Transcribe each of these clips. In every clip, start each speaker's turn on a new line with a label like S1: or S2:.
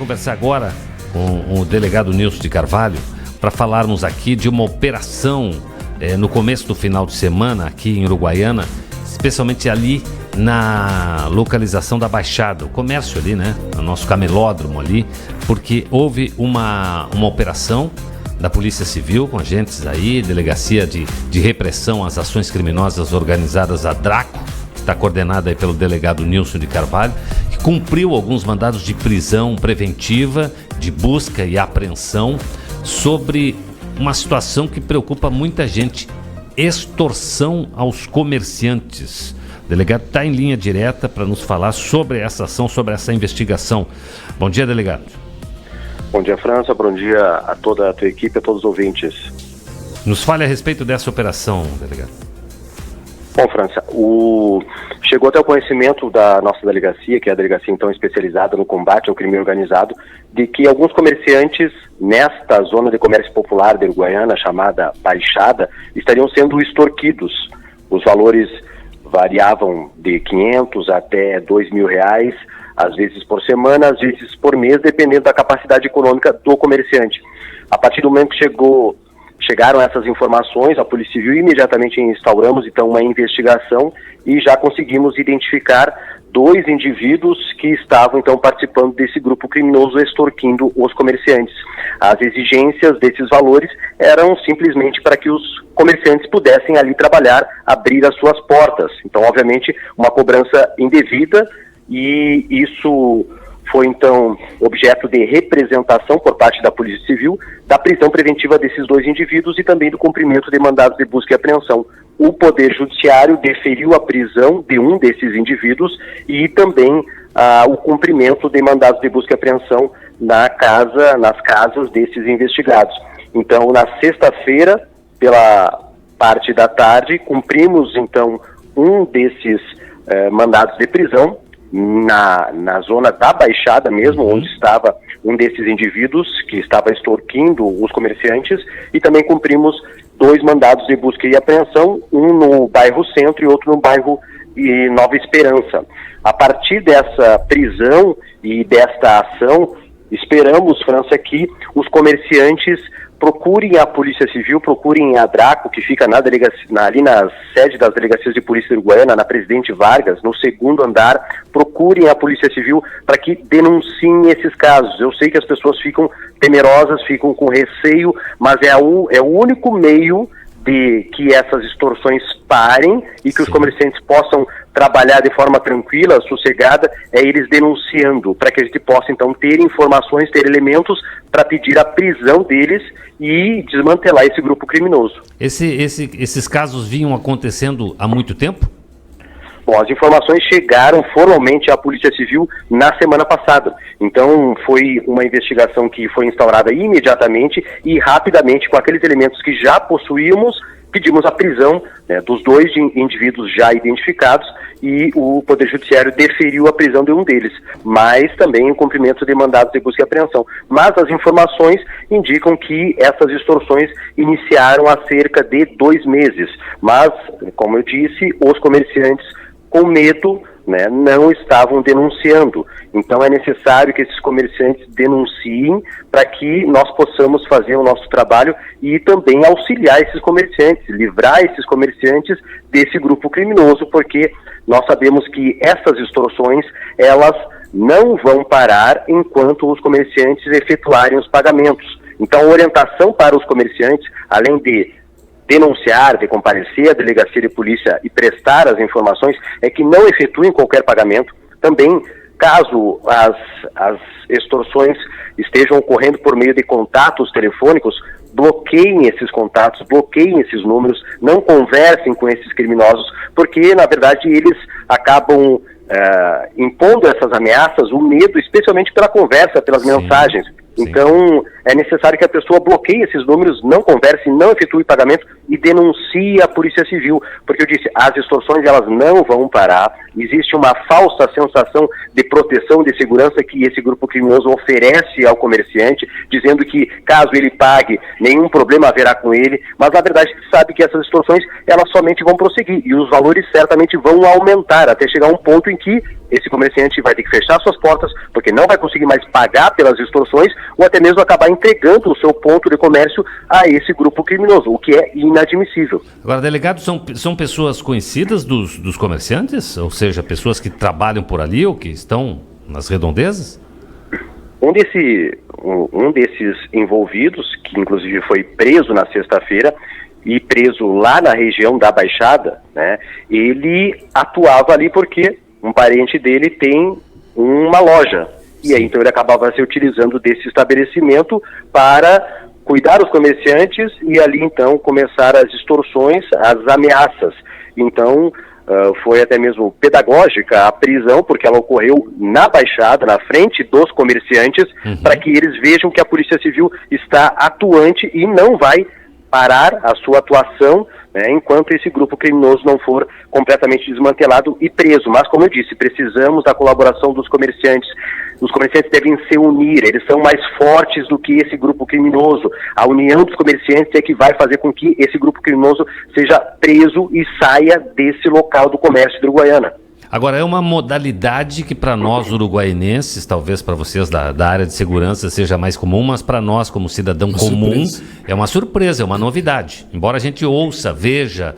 S1: conversar agora com o delegado Nilson de Carvalho para falarmos aqui de uma operação no começo do final de semana aqui em Uruguaiana, especialmente ali na localização da Baixada, o comércio ali, né? O nosso camelódromo ali, porque houve uma operação da Polícia Civil com agentes aí, Delegacia de Repressão às Ações Criminosas Organizadas, a DRACO, que está coordenada aí pelo delegado Nilson de Carvalho, que cumpriu alguns mandados de prisão preventiva, de busca e apreensão sobre uma situação que preocupa muita gente: extorsão aos comerciantes. O delegado está em linha direta para nos falar sobre essa ação, sobre essa investigação. Bom dia, delegado.
S2: Bom dia, França. Bom dia a toda a tua equipe, a todos os ouvintes.
S1: Nos fale a respeito dessa operação, delegado.
S2: Bom, França, chegou até o conhecimento da nossa delegacia, que é a delegacia então especializada no combate ao crime organizado, de que alguns comerciantes nesta zona de comércio popular da Uruguaiana, chamada Baixada, estariam sendo extorquidos. Os valores variavam de 500 até 2 mil reais, às vezes por semana, às vezes por mês, dependendo da capacidade econômica do comerciante. A partir do momento que chegaram essas informações, a Polícia Civil imediatamente instauramos então uma investigação e já conseguimos identificar 2 indivíduos que estavam então participando desse grupo criminoso extorquindo os comerciantes. As exigências desses valores eram simplesmente para que os comerciantes pudessem ali trabalhar, abrir as suas portas. Então, obviamente, uma cobrança indevida, e isso foi, então, objeto de representação por parte da Polícia Civil, da prisão preventiva desses 2 indivíduos e também do cumprimento de mandados de busca e apreensão. O Poder Judiciário deferiu a prisão de um desses indivíduos e também o cumprimento de mandados de busca e apreensão nas casas desses investigados. Então, na sexta-feira, pela parte da tarde, cumprimos, então, um desses mandados de prisão, na zona da Baixada mesmo, onde estava um desses indivíduos que estava extorquindo os comerciantes, e também cumprimos 2 mandados de busca e apreensão, um no bairro Centro e outro no bairro Nova Esperança. A partir dessa prisão e desta ação, esperamos, França, que os comerciantes procurem a Polícia Civil, procurem a DRACO, que fica ali na sede das delegacias de polícia uruguaiana, na Presidente Vargas, no 2º andar, procurem a Polícia Civil para que denunciem esses casos. Eu sei que as pessoas ficam temerosas, ficam com receio, mas é o único meio de que essas extorsões parem e que os comerciantes possam trabalhar de forma tranquila, sossegada, é eles denunciando, para que a gente possa então ter informações, ter elementos para pedir a prisão deles e desmantelar esse grupo criminoso.
S1: Esses casos vinham acontecendo há muito tempo?
S2: Bom, as informações chegaram formalmente à Polícia Civil na semana passada. Então, foi uma investigação que foi instaurada imediatamente e rapidamente, com aqueles elementos que já possuímos, pedimos a prisão, né, dos 2 indivíduos já identificados, e o Poder Judiciário deferiu a prisão de um deles, mas também o cumprimento de mandados de busca e apreensão. Mas as informações indicam que essas extorsões iniciaram há cerca de 2 meses. Mas, como eu disse, os comerciantes, com medo, né, não estavam denunciando. Então é necessário que esses comerciantes denunciem para que nós possamos fazer o nosso trabalho e também auxiliar esses comerciantes, livrar esses comerciantes desse grupo criminoso, porque nós sabemos que essas extorsões, elas não vão parar enquanto os comerciantes efetuarem os pagamentos. Então a orientação para os comerciantes, além de denunciar, de comparecer à delegacia de polícia e prestar as informações, é que não efetuem qualquer pagamento. Também, caso as extorsões estejam ocorrendo por meio de contatos telefônicos, bloqueiem esses contatos, bloqueiem esses números, não conversem com esses criminosos, porque, na verdade, eles acabam impondo essas ameaças, o medo, especialmente pela conversa, pelas mensagens. Então, é necessário que a pessoa bloqueie esses números, não converse, não efetue pagamento, e denuncie a Polícia Civil, porque eu disse, as extorsões elas não vão parar, existe uma falsa sensação de proteção, de segurança que esse grupo criminoso oferece ao comerciante, dizendo que caso ele pague, nenhum problema haverá com ele, mas na verdade se sabe que essas extorsões elas somente vão prosseguir e os valores certamente vão aumentar até chegar a um ponto em que esse comerciante vai ter que fechar suas portas porque não vai conseguir mais pagar pelas extorsões ou até mesmo acabar entregando o seu ponto de comércio a esse grupo criminoso, o que é inadmissível.
S1: Agora, delegado, são pessoas conhecidas dos comerciantes? Ou seja, pessoas que trabalham por ali ou que estão nas redondezas?
S2: Um desses envolvidos, que inclusive foi preso na sexta-feira, e preso lá na região da Baixada, né, ele atuava ali porque um parente dele tem uma loja, e aí então ele acabava se utilizando desse estabelecimento para cuidar dos comerciantes e ali então começar as extorsões, as ameaças. Então foi até mesmo pedagógica a prisão, porque ela ocorreu na Baixada, na frente dos comerciantes, para que eles vejam que a Polícia Civil está atuante e não vai parar a sua atuação, né, enquanto esse grupo criminoso não for completamente desmantelado e preso. Mas, como eu disse, precisamos da colaboração dos comerciantes. Os comerciantes devem se unir, eles são mais fortes do que esse grupo criminoso. A união dos comerciantes é que vai fazer com que esse grupo criminoso seja preso e saia desse local do comércio de Uruguaiana.
S1: Agora, é uma modalidade que para nós uruguaienses, talvez para vocês da área de segurança seja mais comum, mas para nós como cidadão comum é uma surpresa, é uma novidade. Embora a gente ouça, veja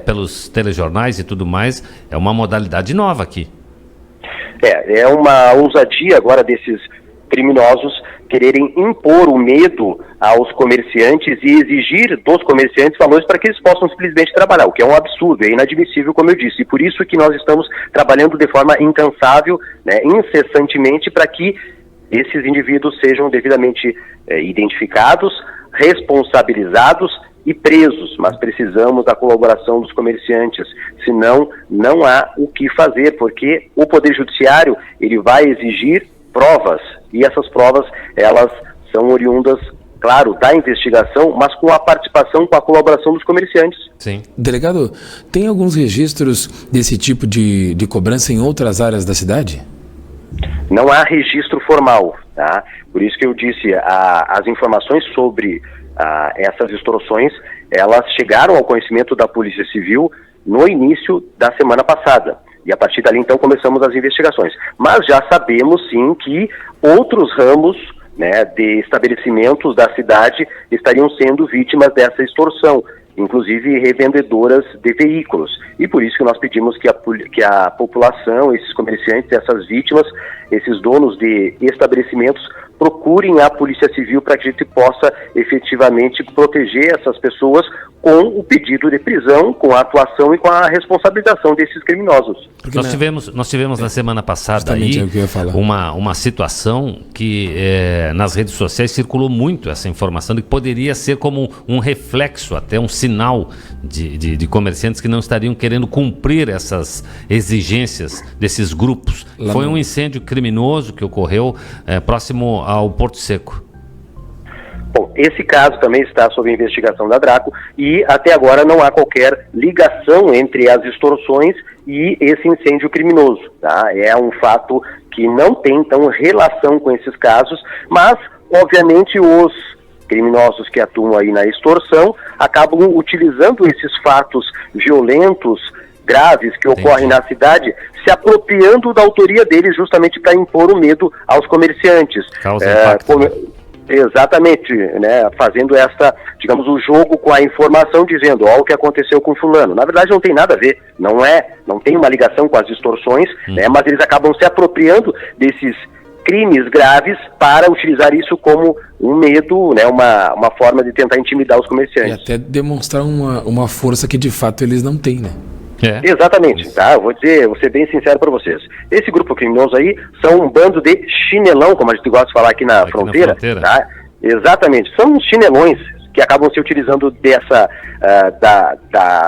S1: pelos telejornais e tudo mais, é uma modalidade nova aqui.
S2: É uma ousadia agora desses criminosos quererem impor o medo aos comerciantes e exigir dos comerciantes valores para que eles possam simplesmente trabalhar, o que é um absurdo, é inadmissível, como eu disse, e por isso que nós estamos trabalhando de forma incansável, né, incessantemente, para que esses indivíduos sejam devidamente identificados, responsabilizados e presos, mas precisamos da colaboração dos comerciantes, senão não há o que fazer, porque o Poder Judiciário ele vai exigir provas, e essas provas, elas são oriundas, claro, da investigação, mas com a participação, com a colaboração dos comerciantes.
S3: Sim. Delegado, tem alguns registros desse tipo de cobrança em outras áreas da cidade?
S2: Não há registro formal, tá? Por isso que eu disse, as informações sobre essas extorsões, elas chegaram ao conhecimento da Polícia Civil no início da semana passada. E a partir dali, então, começamos as investigações. Mas já sabemos, sim, que outros ramos, né, de estabelecimentos da cidade estariam sendo vítimas dessa extorsão, inclusive revendedoras de veículos. E por isso que nós pedimos que a população, esses comerciantes, essas vítimas, esses donos de estabelecimentos, procurem a Polícia Civil para que a gente possa efetivamente proteger essas pessoas com o pedido de prisão, com a atuação e com a responsabilização desses criminosos.
S1: Nós tivemos na semana passada aí uma situação que nas redes sociais circulou muito essa informação de que poderia ser como um reflexo, até um sinal de comerciantes que não estariam querendo cumprir essas exigências desses grupos. Foi um incêndio criminoso que ocorreu próximo ao Porto Seco.
S2: Bom, esse caso também está sob investigação da Draco e até agora não há qualquer ligação entre as extorsões e esse incêndio criminoso, tá? É um fato que não tem, então, relação com esses casos, mas, obviamente, os criminosos que atuam aí na extorsão acabam utilizando esses fatos violentos, graves, que ocorrem na cidade, se apropriando da autoria deles justamente para impor o medo aos comerciantes.
S1: Causa impacto.
S2: Exatamente, né, fazendo digamos, o jogo com a informação, dizendo, ó, o que aconteceu com fulano. Na verdade não tem nada a ver, não tem uma ligação com as extorsões, né, mas eles acabam se apropriando desses crimes graves para utilizar isso como um medo, né, uma forma de tentar intimidar os comerciantes.
S3: E até demonstrar uma força que de fato eles não têm, né?
S2: Exatamente, tá? Vou ser bem sincero para vocês. Esse grupo criminoso aí são um bando de chinelão, como a gente gosta de falar aqui na fronteira, tá? Exatamente, são uns chinelões que acabam se utilizando da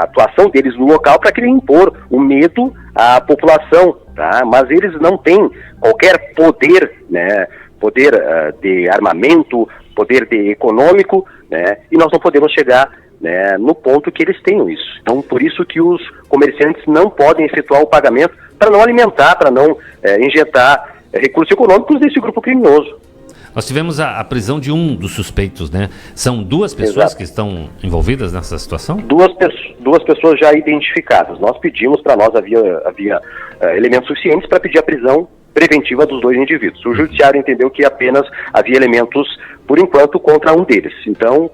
S2: atuação deles no local para querer impor o medo à população, tá? Mas eles não têm qualquer poder, né? Poder de armamento, poder econômico, né? E nós não podemos chegar né, no ponto que eles tenham isso. Então, por isso que os comerciantes não podem efetuar o pagamento para não alimentar, para não injetar recursos econômicos desse grupo criminoso.
S1: Nós tivemos a prisão de um dos suspeitos, né? São 2 pessoas
S2: Exato.
S1: que estão envolvidas nessa situação?
S2: Duas pessoas já identificadas. Nós pedimos, para nós havia elementos suficientes para pedir a prisão preventiva dos 2 indivíduos. O judiciário entendeu que apenas havia elementos, por enquanto, contra um deles. Então,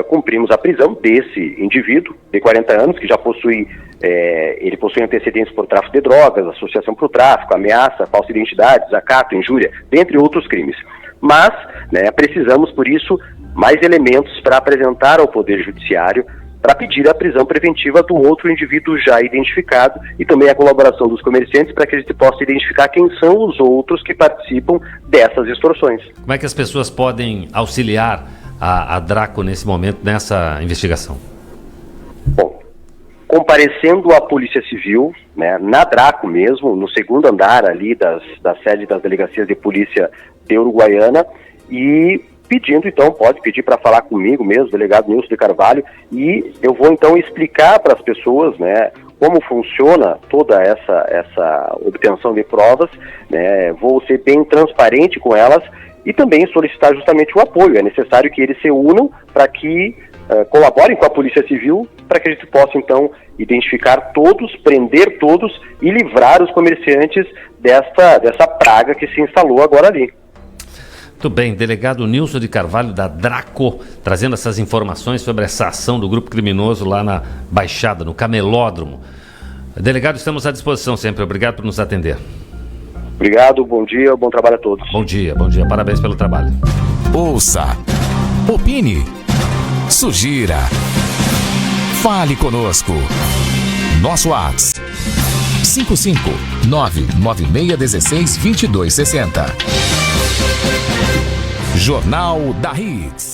S2: cumprimos a prisão desse indivíduo de 40 anos, que já possui, ele possui antecedentes por tráfico de drogas, associação para o tráfico, ameaça, falsa identidade, desacato, injúria, dentre outros crimes. Mas, né, precisamos, por isso, mais elementos para apresentar ao Poder Judiciário para pedir a prisão preventiva do outro indivíduo já identificado e também a colaboração dos comerciantes para que a gente possa identificar quem são os outros que participam dessas extorsões.
S1: Como é que as pessoas podem auxiliar a Draco nesse momento, nessa investigação?
S2: Bom, comparecendo à Polícia Civil, né, na Draco mesmo, no segundo andar ali da sede das delegacias de polícia de Uruguaiana, e pedindo, então, pode pedir para falar comigo mesmo, delegado Nilson de Carvalho, e eu vou então explicar para as pessoas, né, como funciona toda essa obtenção de provas, né, vou ser bem transparente com elas e também solicitar justamente o apoio. É necessário que eles se unam para que colaborem com a Polícia Civil para que a gente possa, então, identificar todos, prender todos e livrar os comerciantes dessa praga que se instalou agora ali.
S1: Muito bem, delegado Nilson de Carvalho da Draco, trazendo essas informações sobre essa ação do grupo criminoso lá na Baixada, no Camelódromo. Delegado, estamos à disposição sempre. Obrigado por nos atender.
S2: Obrigado, bom dia, bom trabalho a todos.
S1: Bom dia, parabéns pelo trabalho.
S4: Ouça, opine, sugira, fale conosco. Nosso WhatsApp 55996162260. Jornal da Hits.